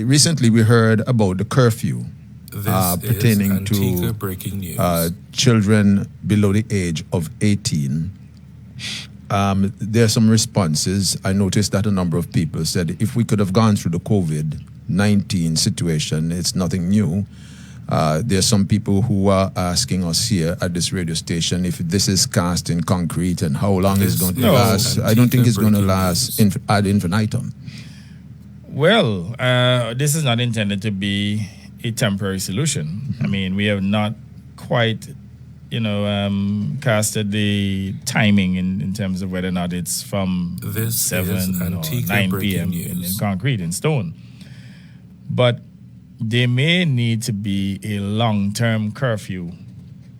recently we heard about the curfew pertaining Antigua to breaking news. children below the age of 18. There are some responses. I noticed that a number of people said if we could have gone through the COVID-19 situation, it's nothing new. There are some people who are asking us here at this radio station if this is cast in concrete and how long it's going to last. I don't think it's going to last ad infinitum. Well, this is not intended to be a temporary solution. I mean, we have not quite, casted the timing in terms of whether or not it's from 7 or 9 p.m. in concrete, in stone. But there may need to be a long-term curfew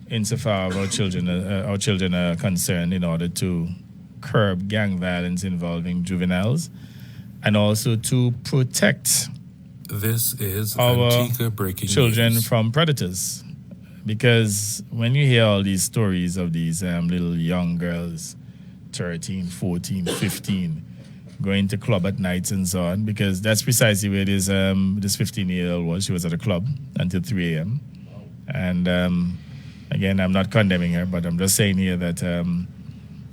insofar as our children are concerned in order to curb gang violence involving juveniles and also to protect our children from predators. Because when you hear all these stories of these little young girls, 13, 14, 15, going to club at nights and so on, because that's precisely where this 15-year-old was. She was at a club until 3 a.m. And again, I'm not condemning her, but I'm just saying here that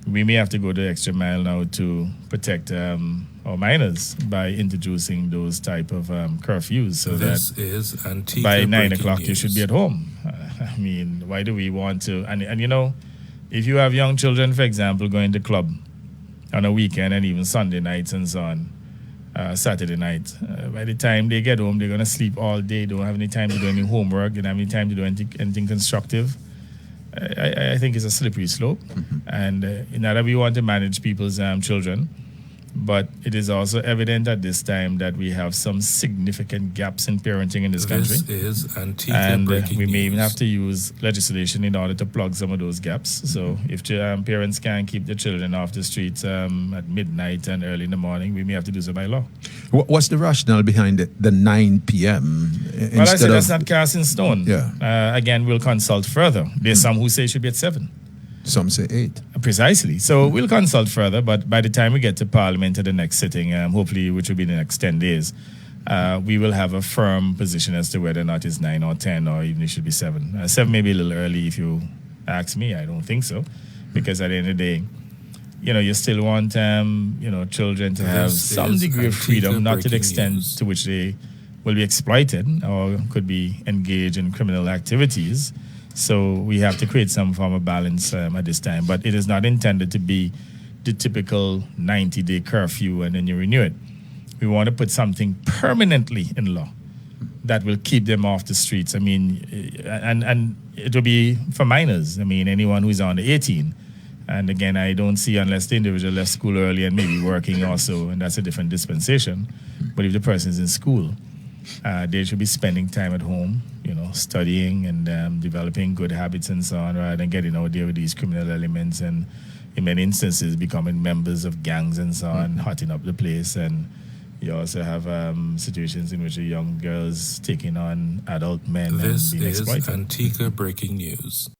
we may have to go the extra mile now to protect our minors by introducing those type of curfews so that by 9 o'clock you should be at home. I mean, why do we want to? And if you have young children, for example, going to club on a weekend and even Sunday nights and so on, Saturday night, by the time they get home, they're going to sleep all day. They don't have any time to do any homework. They don't have any time to do anything constructive. I think it's a slippery slope. And not that we want to manage people's children, but it is also evident at this time that we have some significant gaps in parenting in this country. And we may even have to use legislation in order to plug some of those gaps. So if parents can't keep their children off the streets at midnight and early in the morning, we may have to do so by law. What's the rationale behind the 9 p.m.? Well, I say that's not cast in stone. Yeah. Again, we'll consult further. There's some who say it should be at 7. Some say 8. Precisely. So we'll consult further, but by the time we get to Parliament at the next sitting, hopefully, which will be the next 10 days, we will have a firm position as to whether or not it's 9 or 10 or even it should be 7. 7 may be a little early if you ask me. I don't think so, because at the end of the day, you still want, children to have some degree of freedom, not to the extent to which they will be exploited or could be engaged in criminal activities. So we have to create some form of balance at this time. But it is not intended to be the typical 90-day curfew and then you renew it. We want to put something permanently in law that will keep them off the streets. I mean, and it will be for minors. I mean, anyone who's under 18. And again, I don't see, unless the individual left school early and maybe working also, and that's a different dispensation. But if the person is in school, they should be spending time at home, studying and developing good habits and so on, rather than getting out there with these criminal elements and, in many instances, becoming members of gangs and so on, hotting up the place. And you also have situations in which the young girls taking on adult men and being exploited. This is Antigua breaking news.